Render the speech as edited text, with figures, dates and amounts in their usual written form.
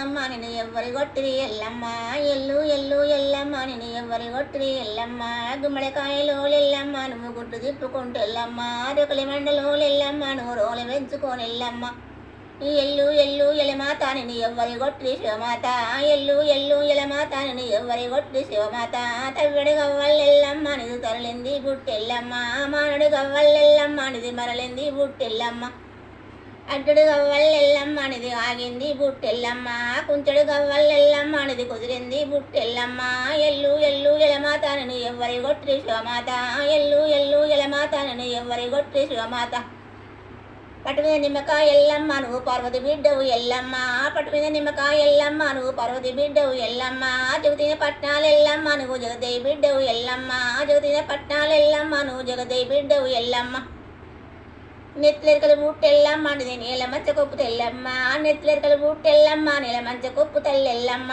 అమ్మ నిన్ను ఎవ్వరి కొట్టిరి ఎల్లమ్మ ఎల్లు ఎల్లు ఎల్లమ్మ నిన్ను ఎవ్వరి కొట్టిరి ఎల్లమ్మ గుమ్మడికాయలు ఎల్లమ్మ నువ్వు గుట్టు తిప్పుకుంటూ ఎల్లమ్మ రెకలి మండలు ఎల్లమ్మ నువ్వు రోలు పెంచుకొని ఎల్లమ్మ ఎల్లు ఎల్లు ఎలమాత నిన్ను ఎవ్వరి కొట్టిరి శివమాత ఎల్లు ఎల్లు ఎలమాత నిన్ను ఎవ్వరి కొట్టిరి శివమాత తవ్వడి గవ్వల్లెల్లమ్మ నిది తరలింది బుట్టెల్లమ్మ మానడు గవ్వల్లెల్లమ్మ నిది మరలింది బుట్టెల్లమ్మ అడ్డుడు గవ్వల్లెల్లమ్మ నిది ఆగింది బుట్టెల్లమ్మ కుంచెడు గవ్వల్లెల్లమ్మ నిది కుదిరింది బుట్టెల్లమ్మ ఎల్లు ఎల్లు ఎలమాత నిన్ను ఎవ్వరి కొట్టిరి శివమాత ఎల్లు ఎల్లు ఎలమాత నిన్ను ఎవ్వరి కొట్టిరి శివమాత పట్టు మీద నిమ్మకాయ ఎల్లమ్మ నువ్వు పార్వతి బిడ్డవు ఎల్లమ్మ పట్టు మీద నిమ్మకాయ ఎల్లమ్మ నువ్వు పార్వతి బిడ్డవు ఎల్లమ్మ జగతిన పట్నాలు ఎల్లమ్మ నువ్వు జగదేవి బిడ్డవు ఎల్లమ్మ జగతిన పట్నాలు ఎల్లమ్మ నువ్వు జగదేవి బిడ్డవు ఎల్లమ్మ నెత్తిలెరకలు బూట్టెల్లమ్మ నీల మంచ కొప్పు తెల్లమ్మ నెత్తిలెరకలు బూట్టెల్లమ్మ నీల మంచ కొప్పు తెల్లెల్లమ్మ